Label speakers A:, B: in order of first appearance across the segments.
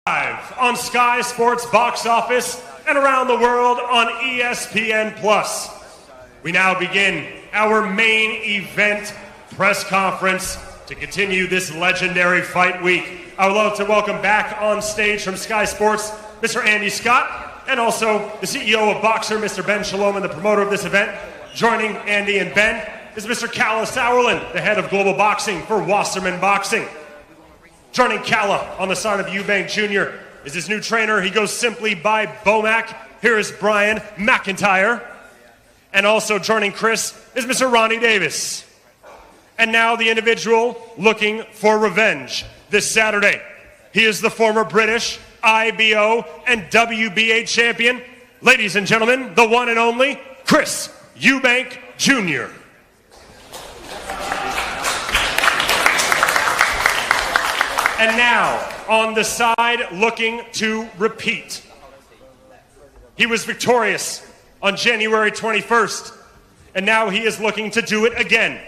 A: Live on Sky Sports Box Office and around the world on ESPN+. We now begin our main event press conference to continue this legendary fight week. I would love to welcome back on stage from Sky Sports, Mr. Andy Scott, and also the CEO of Boxer, Mr. Ben Shalom, and the promoter of this event. Joining Andy and Ben is Mr. Calla Sauerland, the head of global boxing for Wasserman Boxing. Joining Calla on the side of Eubank Jr. is his new trainer. He goes simply by Bomac. Here is Brian McIntyre. And also joining Chris is Mr. Ronnie Davis. And now the individual looking for revenge this Saturday. He is the former British, IBO, and WBA champion. Ladies and gentlemen, the one and only Chris Eubank Jr. And now, on the side, looking to repeat. He was victorious on January 21st, and now he is looking to do it again.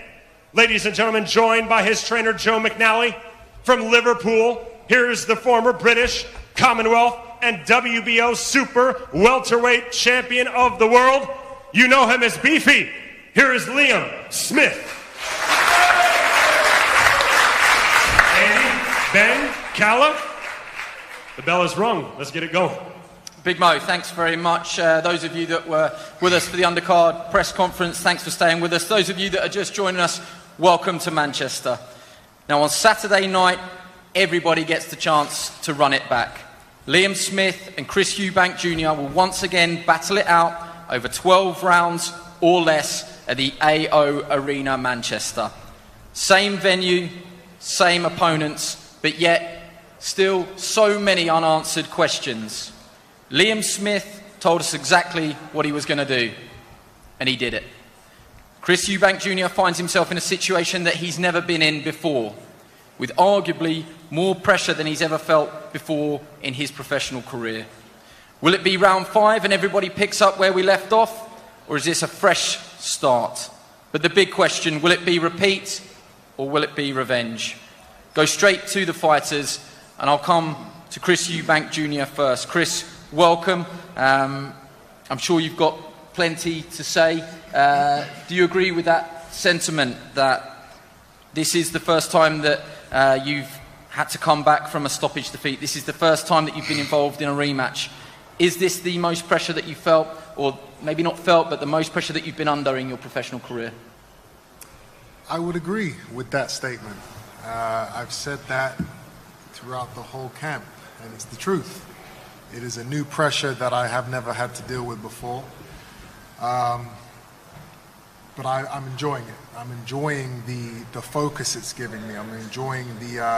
A: Ladies and gentlemen, joined by his trainer, Joe McNally, from Liverpool. Here's the former British, Commonwealth, and WBO super welterweight champion of the world. You know him as Beefy. Here is Liam Smith. Ben, Calla, the bell is rung. Let's get it going.
B: Big Mo, thanks very much. Those of you that were with us for the undercard press conference, thanks for staying with us. Those of you that are just joining us, welcome to Manchester. Now on Saturday night, everybody gets the chance to run it back. Liam Smith and Chris Eubank Jr. will once again battle it out over 12 rounds or less at the AO Arena, Manchester. Same venue, same opponents, but yet still so many unanswered questions. Liam Smith told us exactly what he was going to do, and he did it. Chris Eubank Jr. finds himself in a situation that he's never been in before, with arguably more pressure than he's ever felt before in his professional career. Will it be round 5 and everybody picks up where we left off, or is this a fresh start? But the big question, will it be repeat or will it be revenge? Go straight to the fighters, and I'll come to Chris Eubank Jr. first. Chris, welcome. I'm sure you've got plenty to say. Do you agree with that sentiment that this is the first time that you've had to come back from a stoppage defeat? This is the first time that you've been involved in a rematch. Is this the most pressure that you felt, or maybe not felt, but the most pressure that you've been under in your professional career?
C: I would agree with that statement. I've said that throughout the whole camp, and it's the truth. It is a new pressure that I have never had to deal with before. But I'm enjoying it. I'm enjoying the focus it's giving me. I'm enjoying the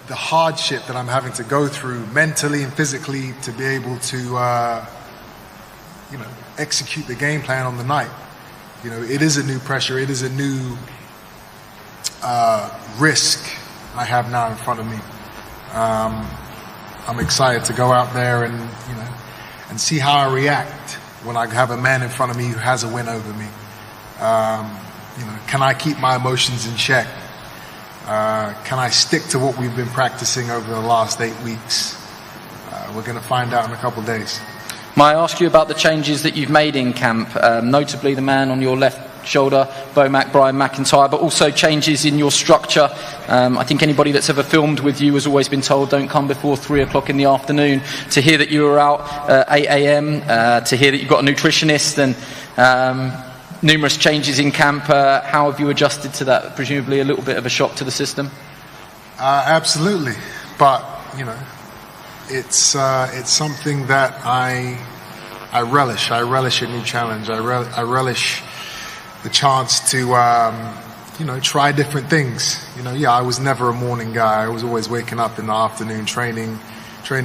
C: hardship that I'm having to go through mentally and physically to be able to execute the game plan on the night. You know, it is a new pressure. It is a new risk I have now in front of me. I'm excited to go out there and see how I react when I have a man in front of me who has a win over me. Can I keep my emotions in check? Can I stick to what we've been practicing over the last 8 weeks? We're going to find out in a couple of days.
B: May I ask you about the changes that you've made in camp, notably the man on your left shoulder, Bomac, Brian McIntyre, but also changes in your structure. I think anybody that's ever filmed with you has always been told don't come before 3 o'clock in the afternoon. To hear that you were out 8 a.m., to hear that you've got a nutritionist and numerous changes in camp, how have you adjusted to that? Presumably a little bit of a shock to the system?
C: Absolutely, but it's something that I relish. I relish a new challenge. I relish the chance to try different things. I was never a morning guy. I was always waking up in the afternoon, training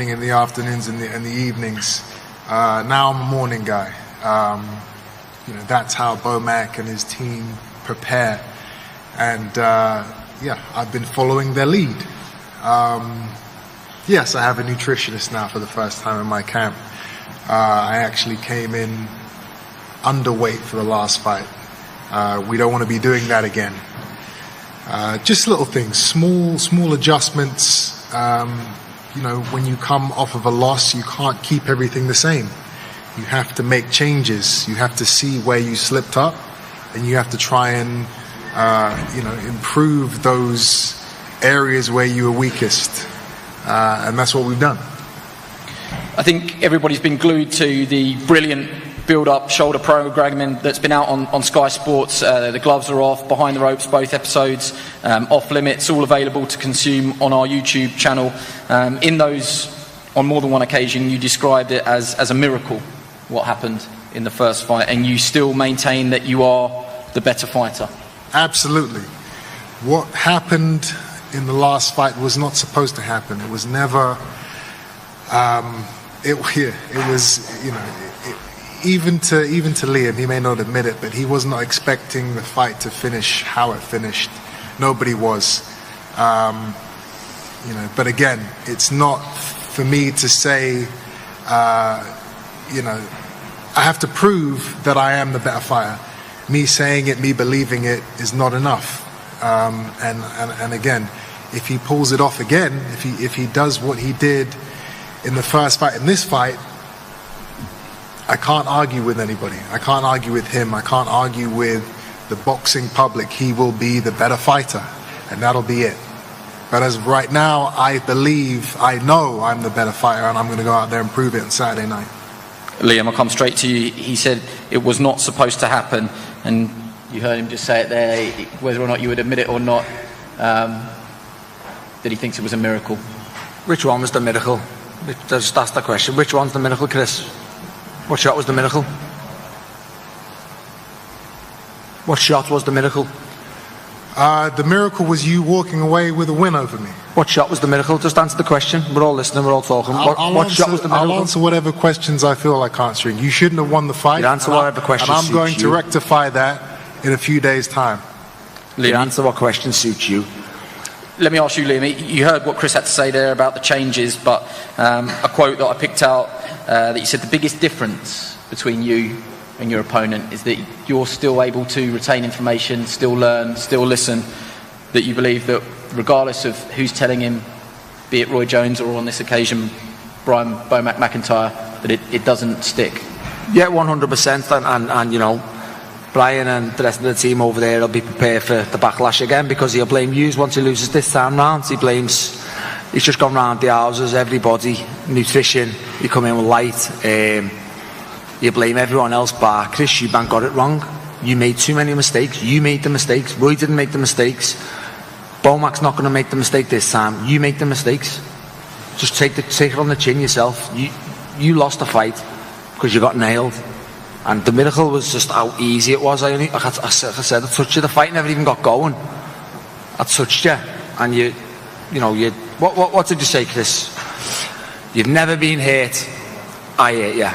C: in the afternoons and the evenings. Now I'm a morning guy. That's how Bomac and his team prepare, and I've been following their lead. Yes, I have a nutritionist now for the first time in my camp. I actually came in underweight for the last fight. We don't want to be doing that again. Just little things, small adjustments. When you come off of a loss, you can't keep everything the same. You have to make changes. You have to see where you slipped up, and you have to try and improve those areas where you were weakest. And that's what we've done.
B: I think everybody's been glued to the brilliant build-up shoulder programming that's been out on Sky Sports. The gloves are off, behind the ropes, both episodes, off limits, all available to consume on our YouTube channel. In those, on more than one occasion, you described it as a miracle, what happened in the first fight, and you still maintain that you are the better fighter.
C: Absolutely. What happened in the last fight was not supposed to happen. It was never. It was, even to Liam, he may not admit it, but he was not expecting the fight to finish how it finished. Nobody was. But again, it's not for me to say, I have to prove that I am the better fighter. Me saying it, me believing it is not enough. And again, if he pulls it off again, if he does what he did in the first fight, in this fight, I can't argue with anybody. I can't argue with him. I can't argue with the boxing public. He will be the better fighter, and that'll be it. But as of right now, I know I'm the better fighter, and I'm going to go out there and prove it on Saturday night.
B: Liam, I'll come straight to you. He said it was not supposed to happen, and you heard him just say it there, whether or not you would admit it or not, that he thinks it was a miracle.
D: Which one was the miracle? That's the question. Which one's the miracle, Chris? What shot was the miracle? What shot was the miracle?
C: The miracle was you walking away with a win over me.
D: What shot was the miracle? Just answer the question. We're all listening, we're all talking. What shot was the miracle?
C: I'll answer whatever questions I feel like answering. You shouldn't have won the fight.
D: You answer whatever questions
C: and I'm
D: suits
C: going
D: you.
C: to rectify that in a few days' time.
D: You answer what question suits you.
B: Let me ask you, Liam, you heard what Chris had to say there about the changes, but a quote that I picked out that you said the biggest difference between you and your opponent is that you're still able to retain information, still learn, still listen, that you believe that regardless of who's telling him, be it Roy Jones or on this occasion Brian Bomac McIntyre, that it doesn't stick.
D: Yeah, 100%, and Brian and the rest of the team over there will be prepared for the backlash again, because he'll blame you once he loses this time round. He's just gone round the houses, everybody, nutrition, you come in with light, you blame everyone else bar Chris. Eubank got it wrong. You made too many mistakes. You made the mistakes. Roy didn't make the mistakes. Bomac's not going to make the mistake this time. You make the mistakes. Just take it on the chin yourself. You lost the fight because you got nailed. And the miracle was just how easy it was. I said, I touched you. The fight never even got going. I touched you, and what did you say, Chris? You've never been hit. I hit you.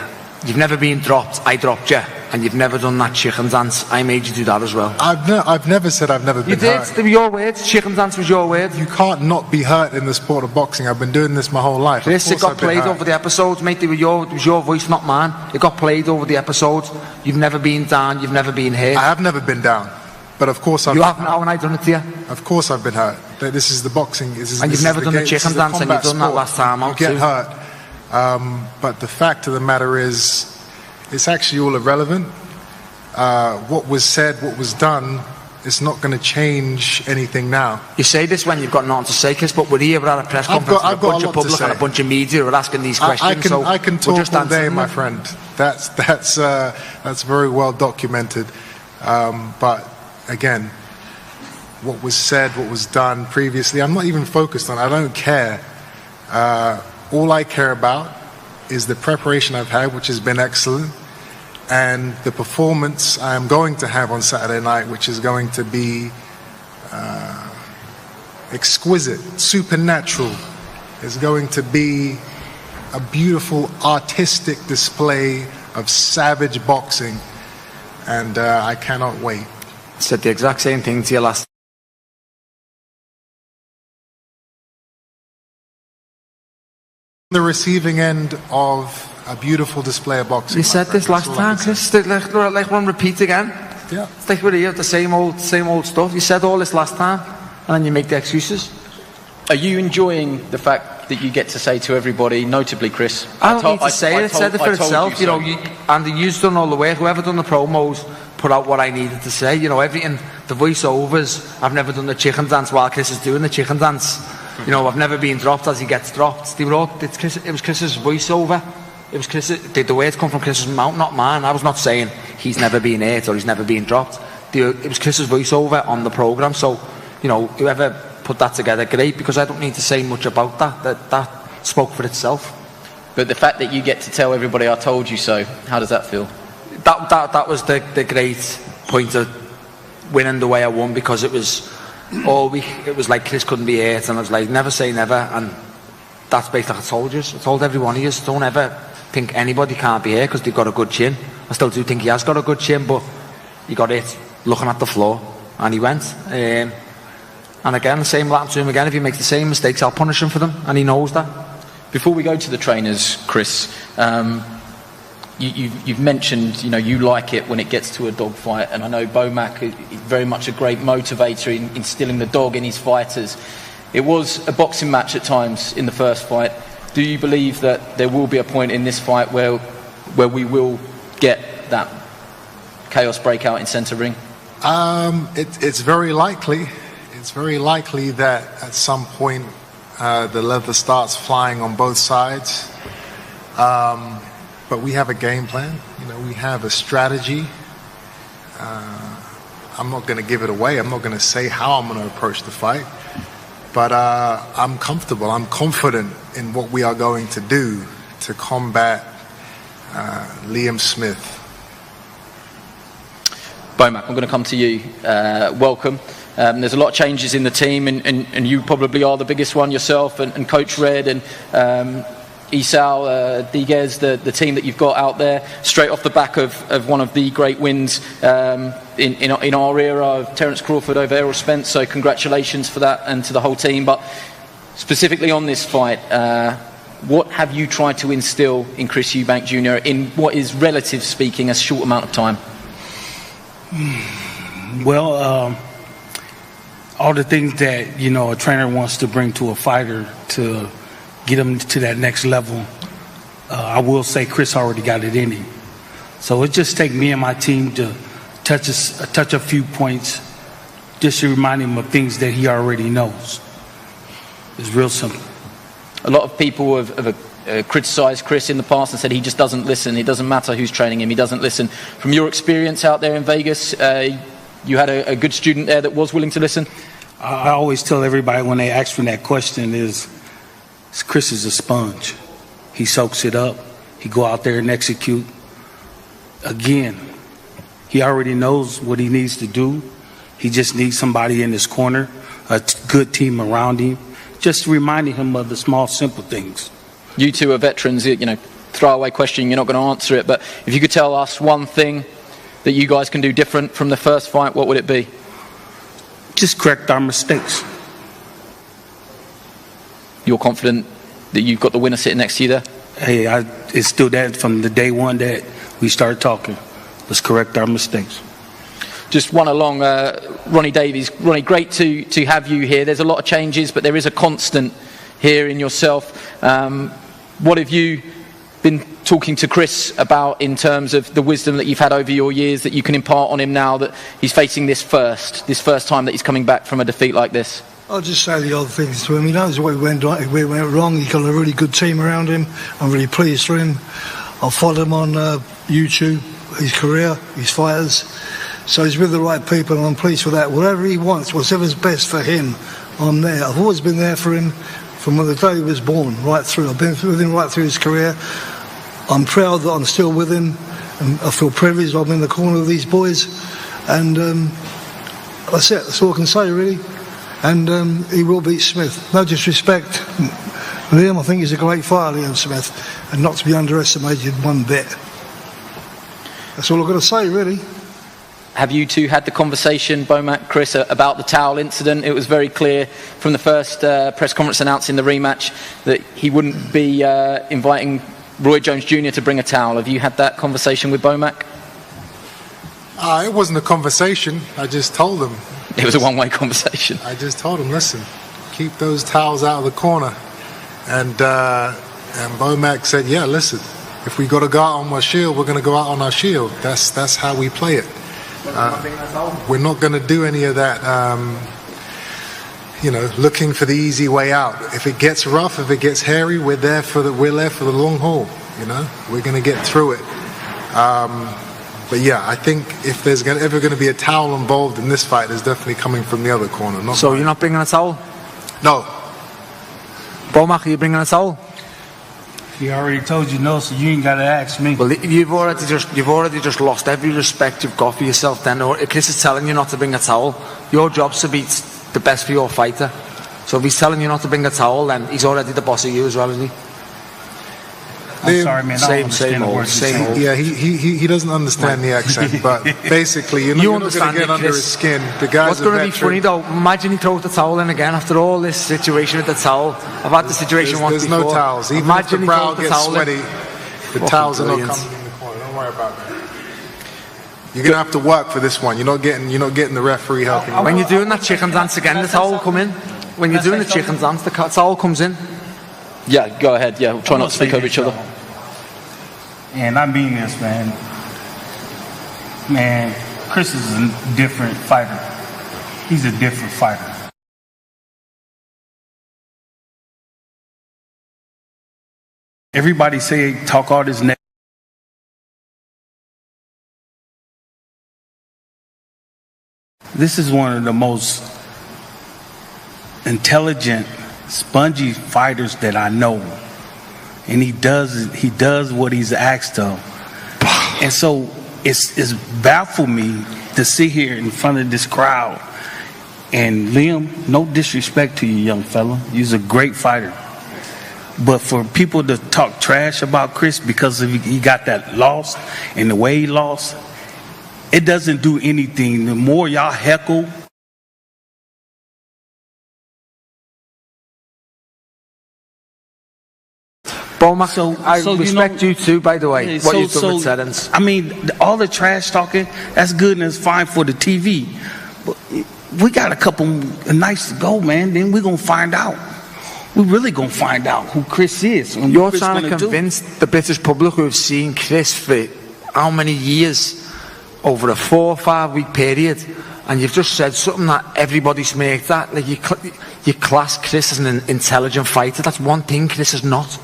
D: You've never been dropped. I dropped you. And you've never done that chicken dance. I made you do that as well.
C: I've never said I've never been hurt.
D: You did. They were your words. Chicken dance was your word.
C: You can't not be hurt in the sport of boxing. I've been doing this my whole life.
D: Chris, it got played over the episodes, mate. It was your voice, not mine. It got played over the episodes. You've never been down. You've never been hit.
C: I have never been down. But of course
D: You haven't now, and I done it to you.
C: Of course I've been hurt. This is the boxing.
D: And you've never done the chicken dance, and you've done that last time out too.
C: You get hurt. But the fact of the matter is, it's actually all irrelevant. What was said, what was done, it's not going to change anything now.
D: You say this when you've got nothing to say, Chris, but we're here, we're at a press conference,
C: I've got a bunch of
D: public and a bunch of media are asking these questions.
C: I can talk all day, my friend. That's very well documented. But again, what was said, what was done previously, I'm not even focused on. I don't care. All I care about is the preparation I've had, which has been excellent, and the performance I am going to have on Saturday night, which is going to be exquisite, supernatural. It's going to be a beautiful artistic display of savage boxing, and I cannot wait.
D: Said the exact same thing to you last.
C: The receiving end of a beautiful display of boxing.
D: You said this last time, Chris. Like we're on repeat again.
C: Yeah.
D: It's like we're here, the same old stuff. You said all this last time. and then you make the excuses.
B: Are you enjoying the fact that you get to say to everybody, notably Chris?
D: I don't need to say it. It said it for itself. You know, Andy, you've done all the work. Whoever done the promos put out what I needed to say. You know, everything. The voiceovers. I've never done the chicken dance while Chris is doing the chicken dance. You know, I've never been dropped as he gets dropped. It was Chris's voiceover. It was Chris. The words come from Chris's mouth, not mine. I was not saying he's never been hurt or he's never been dropped. It was Chris's voiceover on the programme. So, you know, whoever put that together, great, because I don't need to say much about that spoke for itself.
B: But the fact that you get to tell everybody I told you so, how does that feel?
D: That was the great point of winning the way I won, because it was all week. It was like Chris couldn't be hurt, and I was like, never say never. And that's basically like I told you. I told every one of you, don't ever think anybody can't be here because they've got a good chin. I still do think he has got a good chin, but he got it looking at the floor, and he went. And again, the same will happen to him again. If he makes the same mistakes, I'll punish him for them, and he knows that.
B: Before we go to the trainers, Chris, you've mentioned, you know, you like it when it gets to a dog fight, and I know Bomac is very much a great motivator in instilling the dog in his fighters. It was a boxing match at times in the first fight. Do you believe that there will be a point in this fight where we will get that chaos breakout in centre ring?
C: It's very likely. It's very likely that at some point the leather starts flying on both sides. But we have a game plan. You know, we have a strategy. I'm not going to give it away. I'm not going to say how I'm going to approach the fight. But I'm comfortable. I'm confident in what we are going to do to combat Liam Smith.
B: Bomac, I'm going to come to you. Welcome. There's a lot of changes in the team, and you probably are the biggest one yourself, and Coach Red and Isao, Diguez, the team that you've got out there, straight off the back of one of the great wins in our era of Terence Crawford over Errol Spence. So congratulations for that, and to the whole team. But specifically on this fight, what have you tried to instill in Chris Eubank Jr. in what is, relative speaking, a short amount of time?
E: Well, all the things that, you know, a trainer wants to bring to a fighter to get him to that next level, I will say Chris already got it in him. So it just takes me and my team to touch a few points, just to remind him of things that he already knows. It's real simple.
B: A lot of people have criticised Chris in the past and said he just doesn't listen. It doesn't matter who's training him, he doesn't listen. From your experience out there in Vegas, you had a good student there that was willing to listen?
E: I always tell everybody when they ask me that question is, Chris is a sponge. He soaks it up. He go out there and execute. Again, he already knows what he needs to do. He just needs somebody in his corner, a good team around him, just reminding him of the small, simple things.
B: You two are veterans, you know, throwaway question, you're not going to answer it, but if you could tell us one thing that you guys can do different from the first fight, what would it be?
E: Just correct our mistakes.
B: You're confident that you've got the winner sitting next to you there?
E: Hey, it's still that from the day one that we started talking. Let's correct our mistakes.
B: Just one along, Ronnie Davies. Ronnie, great to have you here. There's a lot of changes, but there is a constant here in yourself. What have you been talking to Chris about in terms of the wisdom that you've had over your years that you can impart on him now that he's facing this first time that he's coming back from a defeat like this?
F: I'll just say the odd things to him. He knows where he went wrong. He's got a really good team around him. I'm really pleased for him. I'll follow him on YouTube, his career, his fighters. So he's with the right people, and I'm pleased for that. Whatever he wants, whatever's best for him, I'm there. I've always been there for him from the day he was born, right through. I've been with him right through his career. I'm proud that I'm still with him, and I feel privileged I'm in the corner of these boys. And that's it. That's all I can say, really. And he will beat Smith. No disrespect, Liam. I think he's a great fighter, Liam Smith, and not to be underestimated one bit. That's all I've got to say, really.
B: Have you two had the conversation, Bomac, Chris, about the towel incident? It was very clear from the first press conference announcing the rematch that he wouldn't be inviting Roy Jones Jr. to bring a towel. Have you had that conversation with Bomac?
C: It wasn't a conversation. I just told him.
B: it was a one-way conversation.
C: I just told him, listen, keep those towels out of the corner. And Bomac said, yeah, listen, if we got to go out on our shield, we're going to go out on our shield. That's how we play it. We're not going to do any of that, looking for the easy way out. If it gets rough, if it gets hairy, we're there for the long haul. We're going to get through it. But yeah, I think if there's ever going to be a towel involved in this fight, it's definitely coming from the other corner.
D: So you're not bringing a towel?
C: No.
D: Bomac, are you bringing a towel?
E: He already told you no, so you ain't got to ask me.
D: Well, you've already just lost every respect you've got for yourself. Then, or if Chris is telling you not to bring a towel, your job's to be the best for your fighter. So if he's telling you not to bring a towel, then he's already the boss of you as well, isn't he?
E: I'm sorry, man.
D: Same old.
C: Yeah, he doesn't understand the accent, but basically, you're not going to get under his skin. The guy's
D: What's going to be funny though? Imagine he throws the towel in again after all this situation with the towel. I've had the situation once before.
C: There's no towels. Even
D: Imagine
C: if the brow gets sweaty, the towels are not coming in the corner. Don't worry about that. You're going to have to work for this one. You're not getting the referee helping you.
D: When you're doing that chicken dance again, the towel will come in. When you're doing the chicken dance, the towel comes in.
B: Yeah, go ahead. Yeah, we'll try not to speak over each other.
E: And I mean this, man. Man, Chris is a different fighter. He's a different fighter. Everybody say talk all this. This is one of the most intelligent, spongy fighters that I know, and he does what he's asked of. And so it's baffled me to sit here in front of this crowd. And Liam, no disrespect to you, young fella, you're a great fighter, but for people to talk trash about Chris because he got that loss and the way he lost, it doesn't do anything. The more y'all heckle,
D: Bomac, I respect you too, by the way, what you've done with Terence.
E: I mean, all the trash talking, that's good and it's fine for the TV. But we got a couple nights to go, man. Then we're going to find out. We're really going to find out who Chris is.
D: You're trying to convince the British public who have seen Chris for how many years, over a 4 or 5 week period, and you've just said something that everybody smirked at. Like you class Chris as an intelligent fighter. That's one thing Chris is not.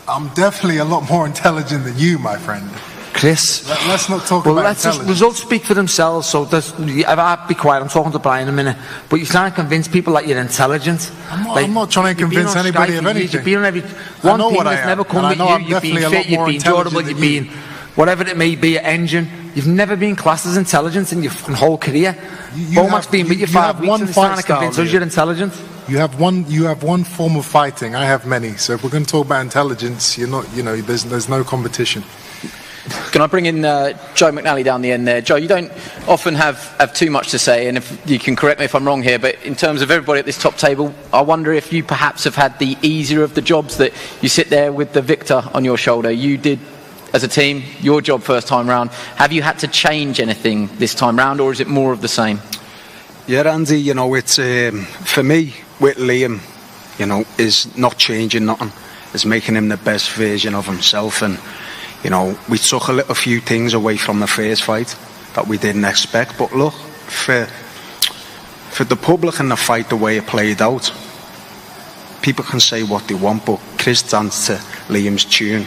C: I'm definitely a lot more intelligent than you, my friend.
D: Chris.
C: Let's not talk about intelligence.
D: Results speak for themselves, so I'll be quiet. I'm talking to Brian in a minute. But you're trying to convince people that you're intelligent.
C: I'm not trying to convince anybody of anything.
D: You've been on one thing that's never come with you. You've been fit, you've been durable, you've been whatever it may be, an engine. You've never been classed as intelligent in your whole career. Bomac's been with you 5 weeks and he's trying to convince us you're intelligent.
C: You have one form of fighting. I have many. So if we're going to talk about intelligence, you're not. There's no competition.
B: Can I bring in Joe McNally down the end there? Joe, you don't often have too much to say, and if you can correct me if I'm wrong here, but in terms of everybody at this top table, I wonder if you perhaps have had the easier of the jobs, that you sit there with the victor on your shoulder. You did, as a team, your job first time round. Have you had to change anything this time round, or is it more of the same?
G: Yeah, Andy, it's for me with Liam, is not changing nothing. It's making him the best version of himself. And we took a few things away from the first fight that we didn't expect. But look, for the public and the fight, the way it played out, people can say what they want, but Chris danced to Liam's tune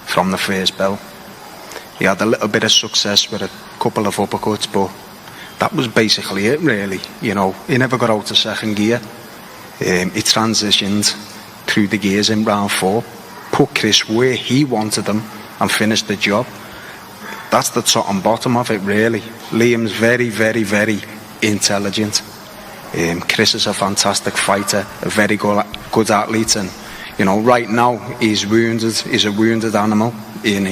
G: from the first bell. He had a little bit of success with a couple of uppercuts, but that was basically it, really. He never got out of second gear. He transitioned through the gears in round 4, put Chris where he wanted him and finished the job. That's the top and bottom of it, really. Liam's very, very, very intelligent. Chris is a fantastic fighter, a very good athlete, and right now he's wounded. He's a wounded animal, and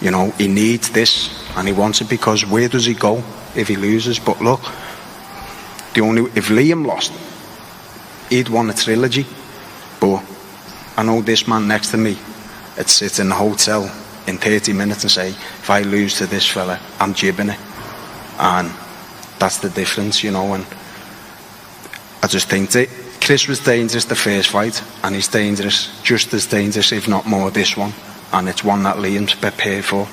G: he needs this and he wants it, because where does he go if he loses? But look, if Liam lost, he'd won a trilogy. But I know this man next to me would sit in the hotel in 30 minutes and say, if I lose to this fella, I'm jibbing it. And that's the difference, you know. And I just think that Chris was dangerous the first fight, and he's dangerous, just as dangerous, if not more, this one. And it's one that Liam's prepared for.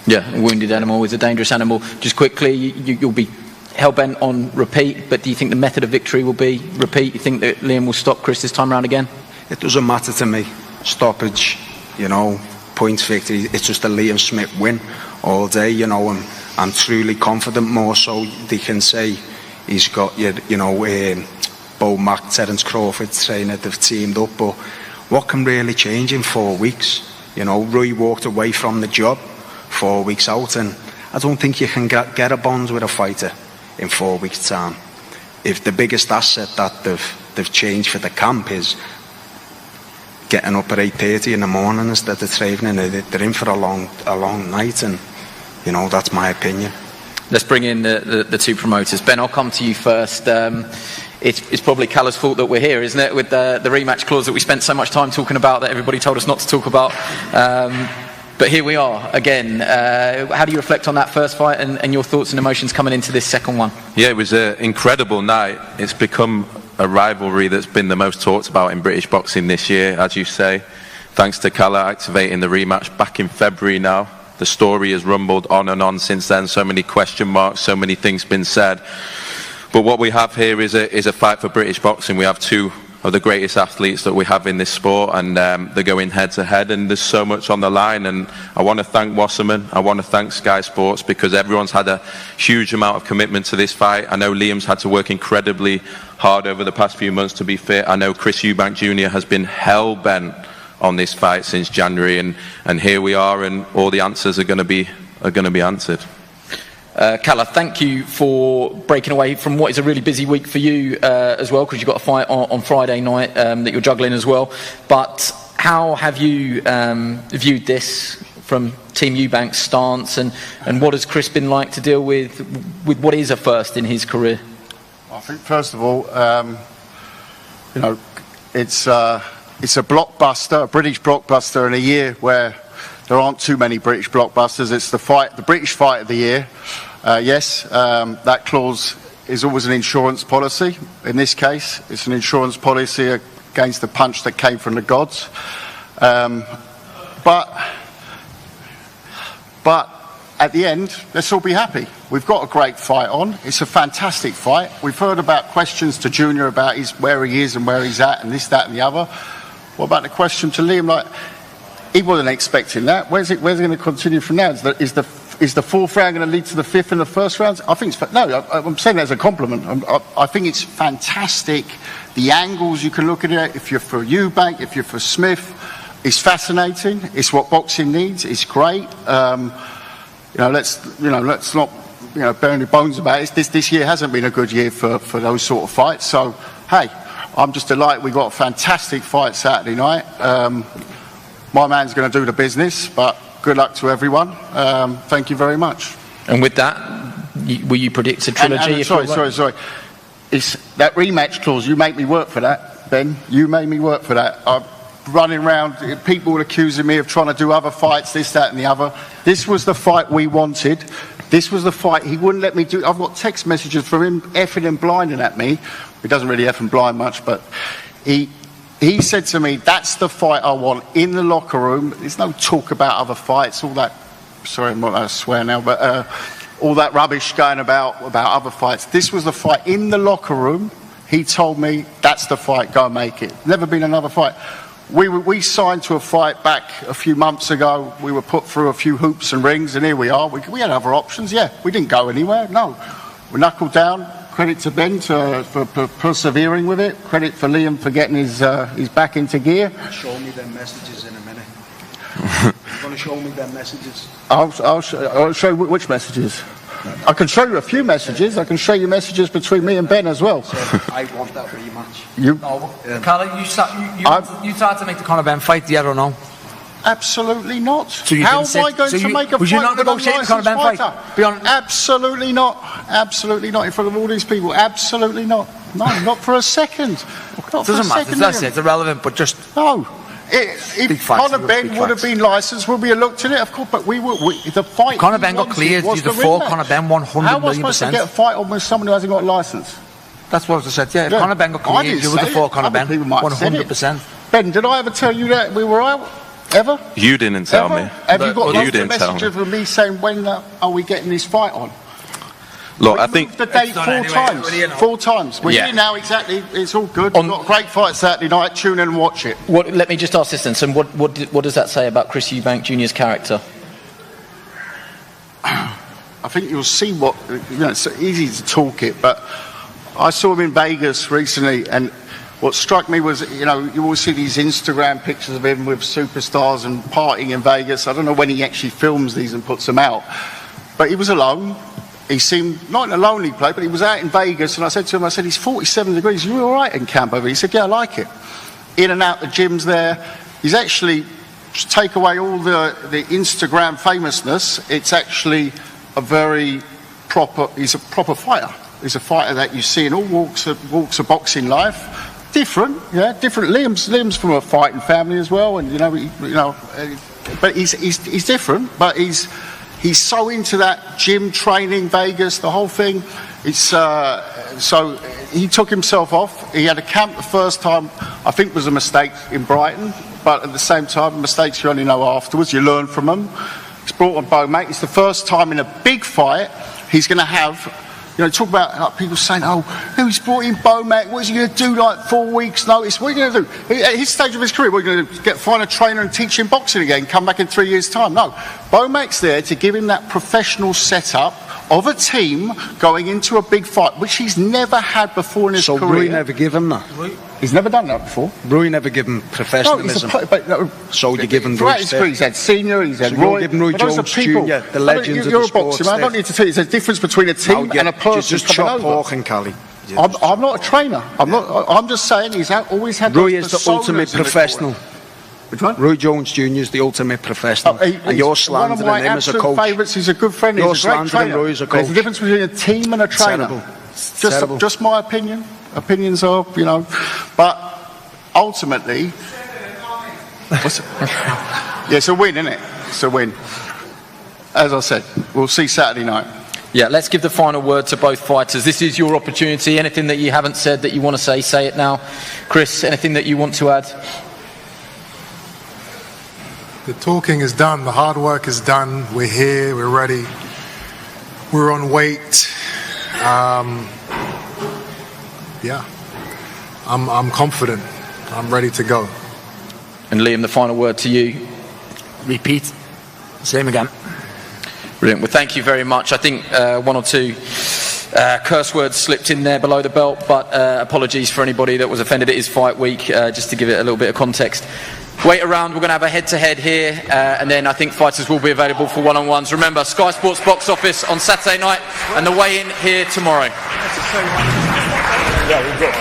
B: Yeah, a wounded animal is a dangerous animal. Just quickly, you'll be hell-bent on repeat, but do you think the method of victory will be repeat? You think that Liam will stop Chris this time around again?
G: It doesn't matter to me. Stoppage, you know, points victory. It's just a Liam Smith win all day, you know. And I'm truly confident, more so they can say he's got, you know, Bo Mack, Terence Crawford trainer, they've teamed up. But what can really change in 4 weeks? You know, Rui walked away from the job 4 weeks out, and I don't think you can get a bond with a fighter in 4 weeks' time. If the biggest asset that they've changed for the camp is getting up at 8:30 in the morning instead of training, they're in for a long night, and you know, that's my opinion.
B: Let's bring in the two promoters. Ben, I'll come to you first. It's probably Callum's fault that we're here, isn't it, with the rematch clause that we spent so much time talking about that everybody told us not to talk about. But here we are again. How do you reflect on that first fight and your thoughts and emotions coming into this second one?
H: Yeah, it was an incredible night. It's become a rivalry that's been the most talked about in British boxing this year, as you say, thanks to Calla activating the rematch back in February now. The story has rumbled on and on since then. So many question marks, so many things been said. But what we have here is a fight for British boxing. We have two of the greatest athletes that we have in this sport, and they're going head to head, and there's so much on the line. And I want to thank Wasserman, I want to thank Sky Sports, because everyone's had a huge amount of commitment to this fight. I know Liam's had to work incredibly hard over the past few months to be fit. I know Chris Eubank Jr. has been hell-bent on this fight since January, and here we are, and all the answers are going to be answered.
B: Calla, thank you for breaking away from what is a really busy week for you as well, because you've got a fight on Friday night that you're juggling as well. But how have you viewed this from Team Eubank's stance, and what has Chris been like to deal with what is a first in his career?
I: I think first of all, you know, it's a blockbuster, a British blockbuster in a year where there aren't too many British blockbusters. It's the British fight of the year. Yes, that clause is always an insurance policy. In this case, it's an insurance policy against the punch that came from the gods. But at the end, let's all be happy. We've got a great fight on. It's a fantastic fight. We've heard about questions to Junior about where he is and where he's at and this, that and the other. What about the question to Liam? Like, he wasn't expecting that. Where's it going to continue from now? Is the fourth round going to lead to the fifth and the first round? I think it's... No, I'm saying that as a compliment. I think it's fantastic. The angles you can look at it, if you're for Eubank, if you're for Smith, it's fascinating. It's what boxing needs. It's great. Let's not bear any bones about it. This year hasn't been a good year for those sort of fights. So, hey, I'm just delighted we got a fantastic fight Saturday night. My man's going to do the business, but good luck to everyone. Thank you very much.
B: And with that, will you predict a trilogy?
I: Sorry. It's that rematch clause. You make me work for that, Ben. You made me work for that. I'm running around, people accusing me of trying to do other fights, this, that and the other. This was the fight we wanted. This was the fight he wouldn't let me do. I've got text messages from him effing and blinding at me. He doesn't really eff and blind much, but he said to me, that's the fight I want in the locker room. There's no talk about other fights, all that, sorry, I'm not allowed to swear now, but all that rubbish going about other fights. This was the fight in the locker room. He told me, that's the fight, go and make it. Never been another fight. We signed to a fight back a few months ago. We were put through a few hoops and rings, and here we are. We had other options, yeah. We didn't go anywhere, no. We knuckled down. Credit to Ben for persevering with it. Credit for Liam for getting his back into gear.
G: Show me them messages in a minute. You're going to show me them messages?
I: I'll show you which messages. I can show you a few messages. I can show you messages between me and Ben as well.
G: So I want that rematch.
D: Callum, you tried to make the Conor Ben fight, yeah or no?
I: Absolutely not.
D: So
I: how am I going to make a fight with an unlicensed fighter? Absolutely not. Absolutely not. In front of all these people. Absolutely not. No, not for a second.
D: It doesn't matter. That's it. It's irrelevant, but just...
I: No.
G: Big
I: If
G: facts,
I: Conor
G: big
I: Benn would have
G: facts.
I: been licensed, would we have looked at it? Of course, but the fight.
D: Conor
I: he
D: Ben got
I: wanted
D: cleared.
I: was
D: You're the
I: the
D: four.
I: rematch.
D: Conor Ben 100
I: How am I
D: million
I: supposed to
D: %.
I: get a fight on with someone who hasn't got a license?
D: That's what I said. Yeah, if
I: Yeah.
D: Conor Ben got
I: I
D: cleared,
I: didn't
D: you were the
I: say
D: four.
I: it.
D: Conor
I: Other
D: Ben
I: people might have said it.
D: 100%.
I: Ben, did I ever tell you that we were out? Ever?
H: You didn't tell
I: Ever?
H: me.
I: Have you got
H: You
I: lots of
H: didn't tell
I: messages
H: me.
I: of me saying when are we getting this fight on?
H: Look, I
I: We
H: think
I: moved the date
D: done
I: 4
D: anyway,
I: times.
D: we're here now.
I: 4 times. We're
B: Yeah.
I: here now, exactly. It's all good.
B: On-
I: We've got a great fight Saturday night. Tune in and watch it.
B: Let me just ask this then. So what does that say about Chris Eubank Jr.'s character?
I: I think you'll see what, it's easy to talk it, but I saw him in Vegas recently, and what struck me was, you always see these Instagram pictures of him with superstars and partying in Vegas. I don't know when he actually films these and puts them out, but he was alone. He seemed not in a lonely place, but he was out in Vegas, and I said to him, he's 47 degrees. You all right in camp over here? He said, yeah, I like it. In and out the gyms there. He's actually, to take away all the Instagram famousness, it's actually he's a proper fighter. He's a fighter that you see in all walks of boxing life. Different. Liam's from a fighting family as well, and but he's different. But he's so into that gym training, Vegas, the whole thing. It's so he took himself off. He had a camp the first time. I think was a mistake in Brighton, but at the same time, mistakes you only know afterwards. You learn from them. He's brought on Beaumont. It's the first time in a big fight he's going to have. Talk about people saying, he's brought in Beaumont. What's he going to do? 4 weeks' notice? What are you going to do? At his stage of his career, we're going to find a trainer and teach him boxing again. Come back in 3 years' time. No, Beaumont's there to give him that professional setup of a team going into a big fight, which he's never had before in his career.
G: So Rui never give him that?
I: He's never done that before.
G: Rui never give him professionalism. So you give him
I: Throughout his career, he's had senior, he's had
G: So you're
I: Roy.
G: giving Roy
I: but those are
G: Jones
I: people.
G: Jr., the legends of
I: You're
G: the
I: a boxer,
G: sport,
I: man. I don't need to tell you. There's a difference between a team and a person
G: just
I: coming
G: chop
I: over.
G: pork and Cali.
I: I'm not a trainer. I'm just saying he's always had.
G: Rui
I: those
G: is the
I: personas
G: ultimate
I: in the
G: professional.
I: corner. Which one?
G: Roy Jones Jr. is the ultimate professional. And you're slandering him as a
I: One of my
G: coach.
I: absolute favourites. He's a good friend.
G: You're
I: He's a great
G: slandering
I: trainer.
G: Roy as a
I: There's a
G: coach.
I: difference between a team and a trainer.
G: Terrible. Terrible.
I: Just my opinion. Opinions are, but ultimately, yeah, it's a win, isn't it? It's a win. As I said, we'll see Saturday night.
B: Yeah, let's give the final word to both fighters. This is your opportunity. Anything that you haven't said that you want to say it now. Chris, anything that you want to add?
C: The talking is done. The hard work is done. We're here. We're ready. We're on weight. I'm confident. I'm ready to go.
B: And Liam, the final word to you.
D: Repeat. Same again.
B: Brilliant. Well, thank you very much. I think 1 or 2 curse words slipped in there below the belt, but apologies for anybody that was offended. It is fight week, just to give it a little bit of context. Wait around, we're going to have a head-to-head here, and then I think fighters will be available for one-on-ones. Remember, Sky Sports box office on Saturday night, and the weigh-in here tomorrow.
A: Yeah, we've got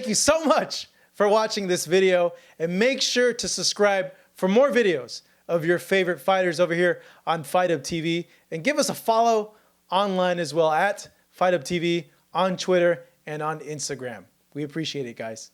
J: thank you so much for watching this video, and make sure to subscribe for more videos of your favorite fighters over here on Fight Up TV, and give us a follow online as well at Fight Up TV on Twitter and on Instagram. We appreciate it, guys.